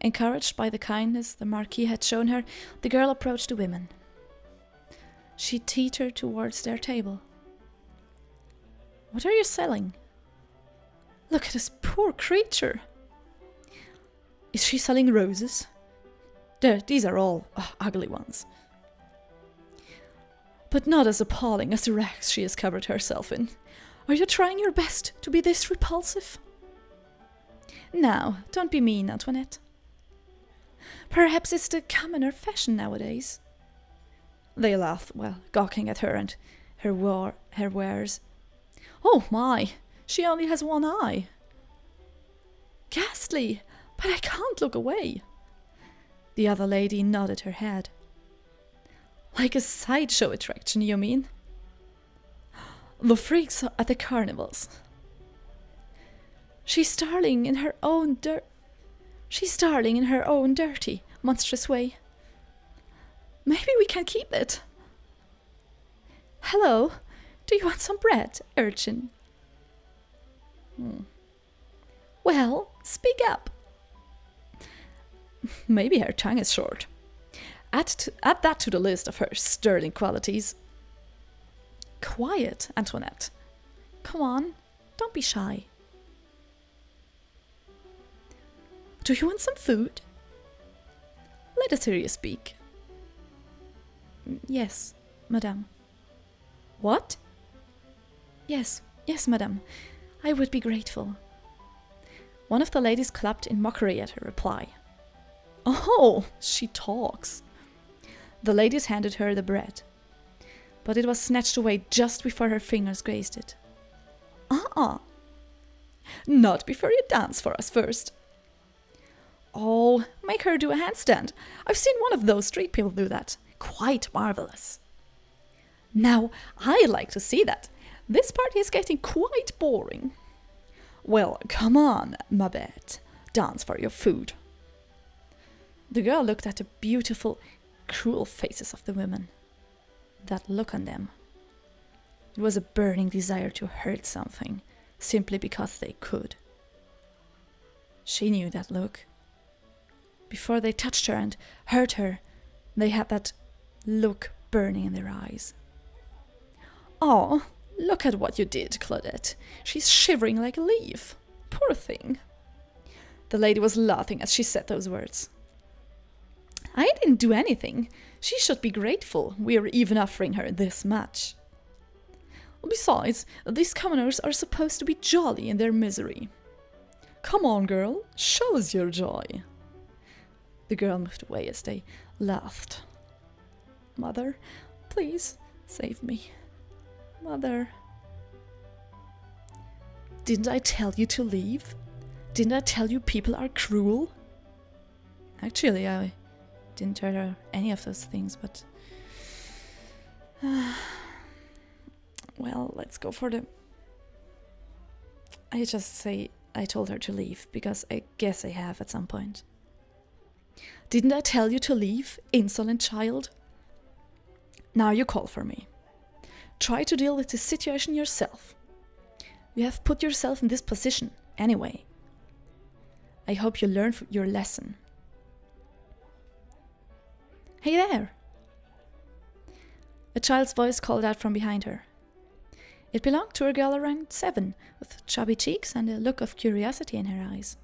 Encouraged by the kindness the Marquis had shown her, the girl approached the women. She teetered towards their table. "What are you selling?" "Look at this poor creature." "Is she selling roses?" "There, these are all ugly ones." "But not as appalling as the rags she has covered herself in. Are you trying your best to be this repulsive?" "Now, don't be mean, Antoinette." "Perhaps it's the commoner fashion nowadays." They laughed, gawking at her and her wares. "Oh my, she only has one eye." "Ghastly, but I can't look away." The other lady nodded her head. "Like a sideshow attraction, you mean?" "The freaks at the carnivals." She's darling in her own dirty, monstrous way. Maybe we can keep it." "Hello, do you want some bread, urchin?" "Well, speak up." Maybe her tongue is short. Add that to the list of her sterling qualities. Quiet, Antoinette. Come on, don't be shy. "Do you want some food?" "Let us hear you speak." "Yes, madame." "What?" Yes, madame. I would be grateful." One of the ladies clapped in mockery at her reply. "Oh, she talks." The ladies handed her the bread, but it was snatched away just before her fingers grazed it. "Not before you dance for us first." "Oh, make her do a handstand. I've seen one of those street people do that. Quite marvelous." "Now, I'd like to see that. This party is getting quite boring." "Well, come on, ma bête. Dance for your food." The girl looked at the beautiful, cruel faces of the women. That look on them. It was a burning desire to hurt something, simply because they could. She knew that look. Before they touched her and hurt her, they had that look burning in their eyes. "Oh, look at what you did, Claudette. She's shivering like a leaf. Poor thing." The lady was laughing as she said those words. "I didn't do anything. She should be grateful we're even offering her this much. Besides, these commoners are supposed to be jolly in their misery. Come on, girl, show us your joy." The girl moved away as they laughed. "Mother, please save me. Mother." "Didn't I tell you to leave? Didn't I tell you people are cruel?" Actually, I didn't tell her any of those things, but... well, let's go for the... I just say I told her to leave, because I guess I have at some point. "Didn't I tell you to leave, insolent child? Now you call for me. Try to deal with this situation yourself. You have put yourself in this position, anyway. I hope you learn your lesson." "Hey there!" A child's voice called out from behind her. It belonged to a girl around 7, with chubby cheeks and a look of curiosity in her eyes.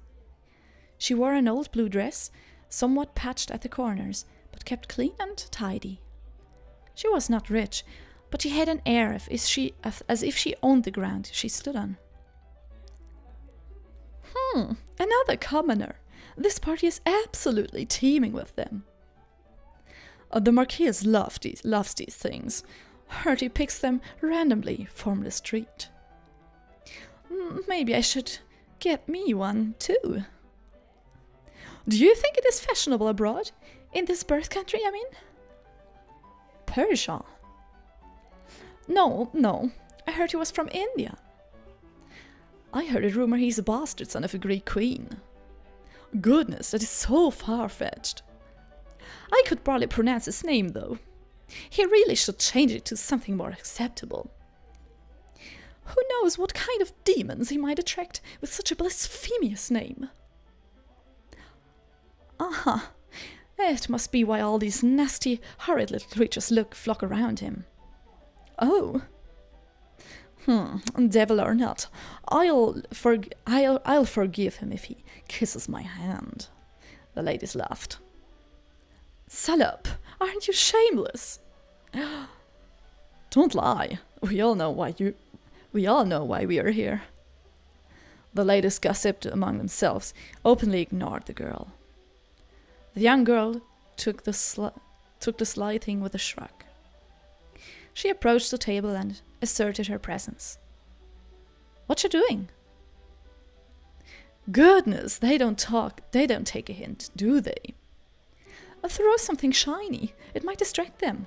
She wore an old blue dress, somewhat patched at the corners, but kept clean and tidy. She was not rich, but she had an air as if she owned the ground she stood on. Another commoner. This party is absolutely teeming with them." The Marquis loves these things. Heard he picks them randomly from the street. Maybe I should get me one too." "Do you think it is fashionable abroad? In this birth country, I mean?" "Persia." No, I heard he was from India." "I heard a rumor he's a bastard son of a Greek queen." "Goodness, that is so far-fetched." "I could barely pronounce his name, though. He really should change it to something more acceptable. Who knows what kind of demons he might attract with such a blasphemous name?" Huh. It must be why all these nasty, horrid little creatures flock around him. Oh. Devil or not, I'll forgive him if he kisses my hand. The ladies laughed. Salop, aren't you shameless? Don't lie. We all know why we are here. The ladies gossiped among themselves, openly ignored the girl. The young girl took the sly thing with a shrug. She approached the table and asserted her presence. What you doing? Goodness, they don't take a hint, do they? Throw something shiny. It might distract them.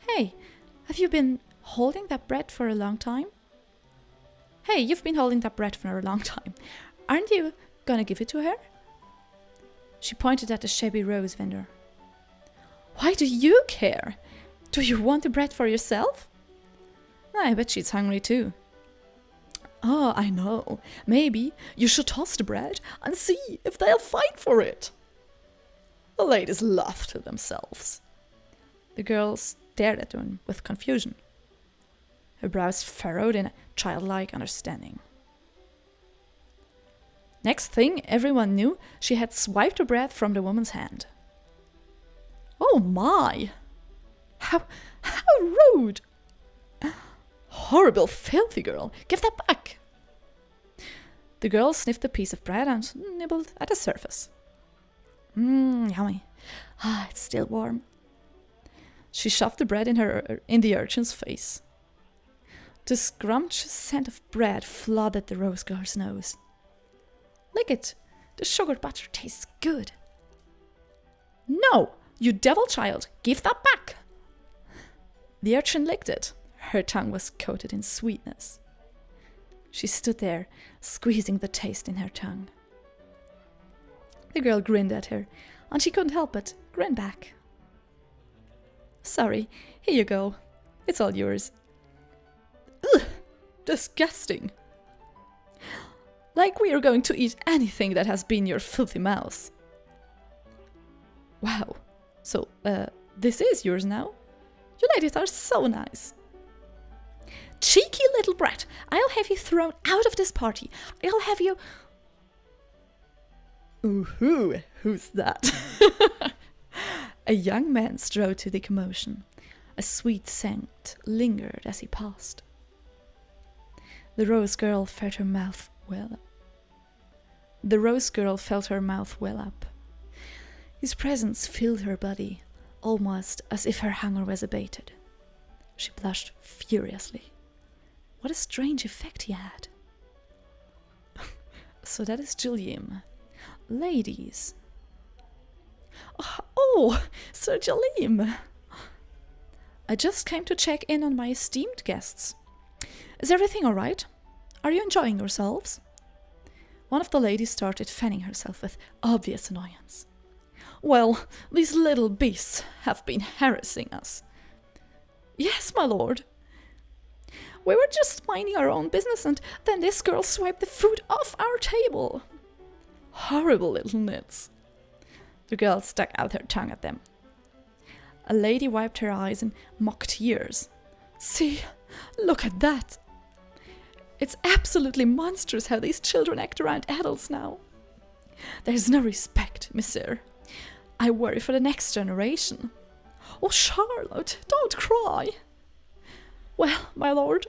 Hey, have you been holding that bread for a long time? Hey, you've been holding that bread for a long time. Aren't you gonna give it to her? She pointed at the shabby rose vendor. Why do you care? Do you want the bread for yourself? I bet she's hungry too. Oh, I know. Maybe you should toss the bread and see if they'll fight for it. The ladies laughed to themselves. The girl stared at them with confusion. Her brows furrowed in a childlike understanding. Next thing everyone knew, she had swiped the bread from the woman's hand. Oh my! How rude! Horrible, filthy girl! Give that back! The girl sniffed a piece of bread and nibbled at the surface. Yummy. It's still warm. She shoved the bread in the urchin's face. The scrumptious scent of bread flooded the rose girl's nose. Lick it. The sugar butter tastes good. No, you devil child, give that back. The urchin licked it. Her tongue was coated in sweetness. She stood there, squeezing the taste in her tongue. The girl grinned at her, and she couldn't help but grin back. Sorry, here you go. It's all yours. Ugh, disgusting. Like we are going to eat anything that has been your filthy mouth. Wow, so, this is yours now? You ladies are so nice. Cheeky little brat, I'll have you thrown out of this party. I'll have you... Ooh, who's that? A young man strode to the commotion. A sweet scent lingered as he passed. The rose girl felt her mouth well up. His presence filled her body, almost as if her hunger was abated. She blushed furiously. What a strange effect he had. So that is Gilliam. Ladies. Oh, Sir Gilliam. I just came to check in on my esteemed guests. Is everything all right? Are you enjoying yourselves? One of the ladies started fanning herself with obvious annoyance. Well, these little beasts have been harassing us. Yes, my lord. We were just minding our own business and then this girl swiped the food off our table. Horrible little nits. The girl stuck out her tongue at them. A lady wiped her eyes in mock tears. See, look at that. It's absolutely monstrous how these children act around adults now. There's no respect, monsieur. I worry for the next generation. Oh, Charlotte, don't cry. Well, my lord,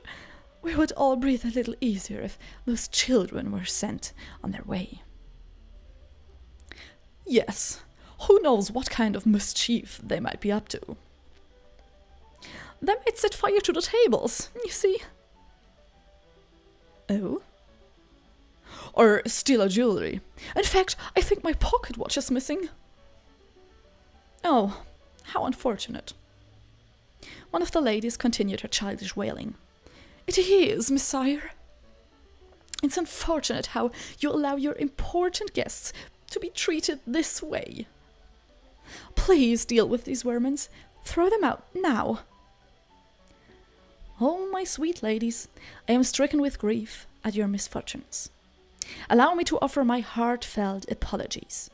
we would all breathe a little easier if those children were sent on their way. Yes, who knows what kind of mischief they might be up to. They might set fire to the tables, you see. Oh? Or steal our jewelry. In fact, I think my pocket watch is missing. Oh, how unfortunate. One of the ladies continued her childish wailing. It is, messire. It's unfortunate how you allow your important guests to be treated this way. Please deal with these vermins. Throw them out now. Oh, my sweet ladies, I am stricken with grief at your misfortunes. Allow me to offer my heartfelt apologies.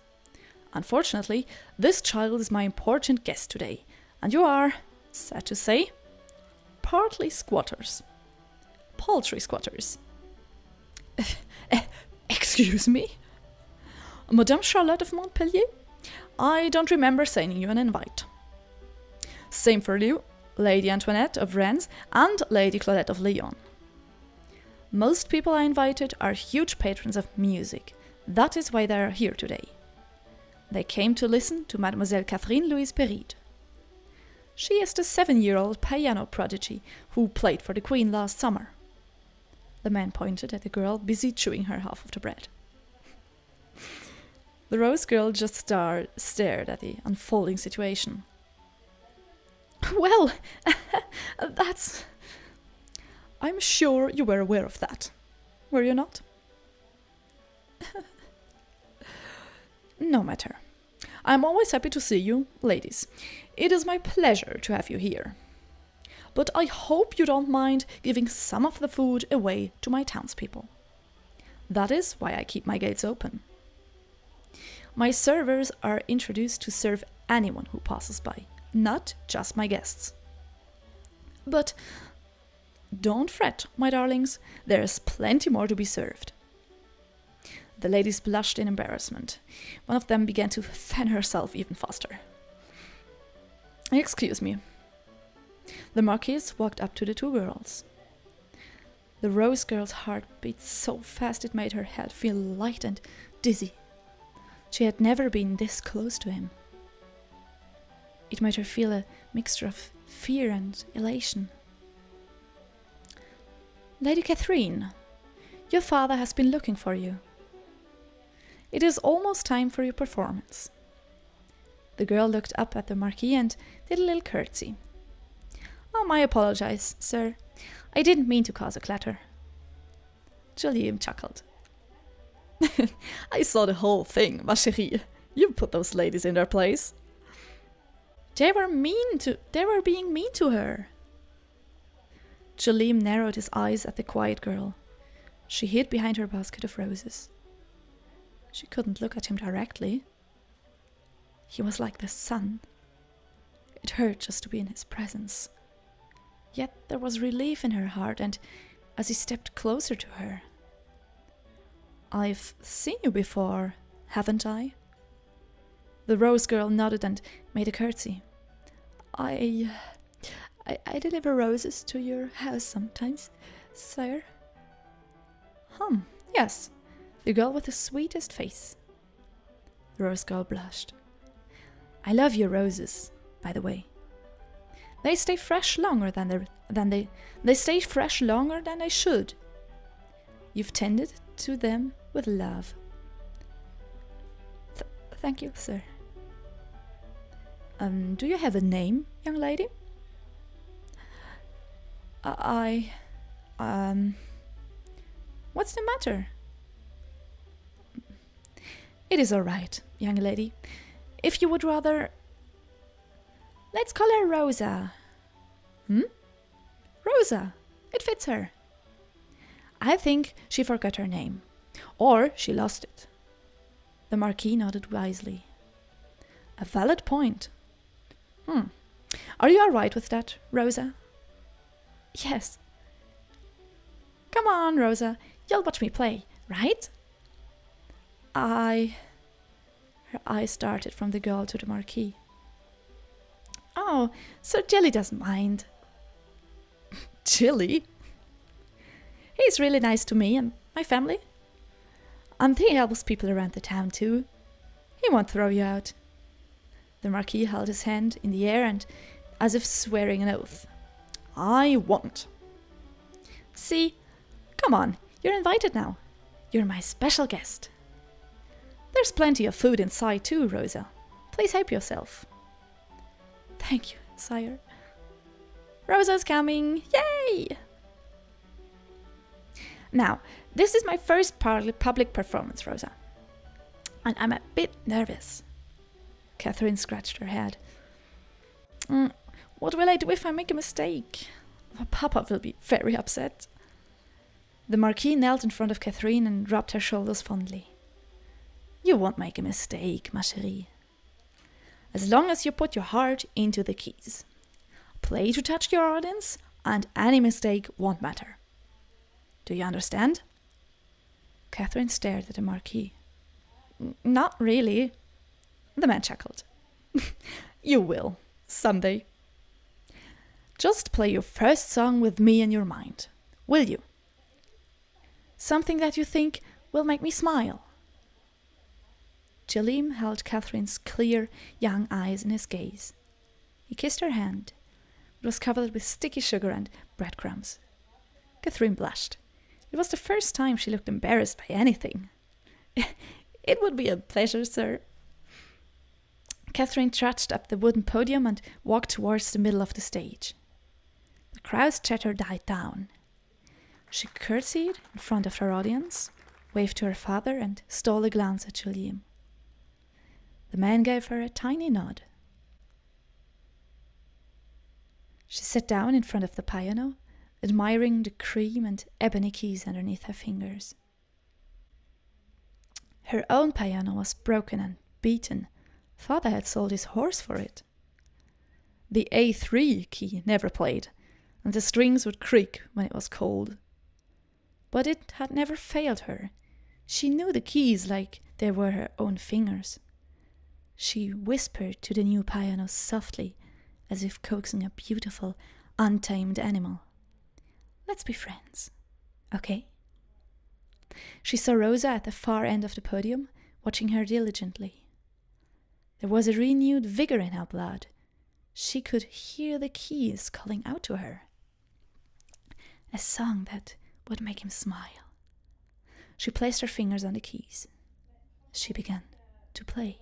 Unfortunately, this child is my important guest today, and you are, sad to say, partly squatters. Paltry squatters. Excuse me? Madame Charlotte of Montpellier? I don't remember sending you an invite. Same for you, Lady Antoinette of Rennes and Lady Claudette of Lyon. Most people I invited are huge patrons of music. That is why they are here today. They came to listen to Mademoiselle Catherine Louise Perride. She is the 7-year-old piano prodigy who played for the Queen last summer. The man pointed at the girl busy chewing her half of the bread. The Rose girl just stared at the unfolding situation. Well, that's... I'm sure you were aware of that, were you not? No matter. I'm always happy to see you, ladies. It is my pleasure to have you here. But I hope you don't mind giving some of the food away to my townspeople. That is why I keep my gates open. My servers are introduced to serve anyone who passes by, not just my guests. But don't fret, my darlings, there is plenty more to be served. The ladies blushed in embarrassment. One of them began to fan herself even faster. Excuse me. The Marquise walked up to the two girls. The Rose girl's heart beat so fast it made her head feel light and dizzy. She had never been this close to him. It made her feel a mixture of fear and elation. Lady Catherine, your father has been looking for you. It is almost time for your performance. The girl looked up at the Marquis and did a little curtsy. Oh, I apologize, sir. I didn't mean to cause a clatter. Julian chuckled. I saw the whole thing, ma chérie. You put those ladies in their place. They were being mean to her. Julian narrowed his eyes at the quiet girl. She hid behind her basket of roses. She couldn't look at him directly. He was like the sun. It hurt just to be in his presence. Yet there was relief in her heart, and as he stepped closer to her, I've seen you before, haven't I? The Rose girl nodded and made a curtsy. I deliver roses to your house sometimes, sir. Yes, the girl with the sweetest face. The Rose girl blushed. I love your roses, by the way. They stay fresh longer than they stay fresh longer than they should. You've tended to them with love. Thank you, sir. Do you have a name, young lady? What's the matter? It is all right, young lady. If you would rather... Let's call her Rosa. Rosa. It fits her. I think she forgot her name. Or she lost it. The Marquis nodded wisely. A valid point. Are you all right with that, Rosa? Yes. Come on, Rosa. You'll watch me play, right? Her eyes darted from the girl to the Marquis. Oh, so Jilly doesn't mind. Jilly? He's really nice to me and my family. And he helps people around the town too. He won't throw you out. The Marquis held his hand in the air and as if swearing an oath. I won't. See, come on, you're invited now. You're my special guest. There's plenty of food inside too, Rosa. Please help yourself. Thank you, sire. Rosa's coming! Yay! Now, this is my first public performance, Rosa. And I'm a bit nervous. Catherine scratched her head. What will I do if I make a mistake? Papa will be very upset. The Marquis knelt in front of Catherine and rubbed her shoulders fondly. You won't make a mistake, ma chérie. As long as you put your heart into the keys. Play to touch your audience, and any mistake won't matter. Do you understand? Catherine stared at the Marquis. Not really. The man chuckled. You will, someday. Just play your first song with me in your mind, will you? Something that you think will make me smile. Jalím held Catherine's clear, young eyes in his gaze. He kissed her hand. It was covered with sticky sugar and breadcrumbs. Catherine blushed. It was the first time she looked embarrassed by anything. It would be a pleasure, sir. Catherine trudged up the wooden podium and walked towards the middle of the stage. The crowd's chatter died down. She curtsied in front of her audience, waved to her father, and stole a glance at Jalím. The man gave her a tiny nod. She sat down in front of the piano, admiring the cream and ebony keys underneath her fingers. Her own piano was broken and beaten. Father had sold his horse for it. The A3 key never played, and the strings would creak when it was cold. But it had never failed her. She knew the keys like they were her own fingers. She whispered to the new piano softly, as if coaxing a beautiful, untamed animal. Let's be friends, okay? She saw Rosa at the far end of the podium, watching her diligently. There was a renewed vigor in her blood. She could hear the keys calling out to her. A song that would make him smile. She placed her fingers on the keys. She began to play.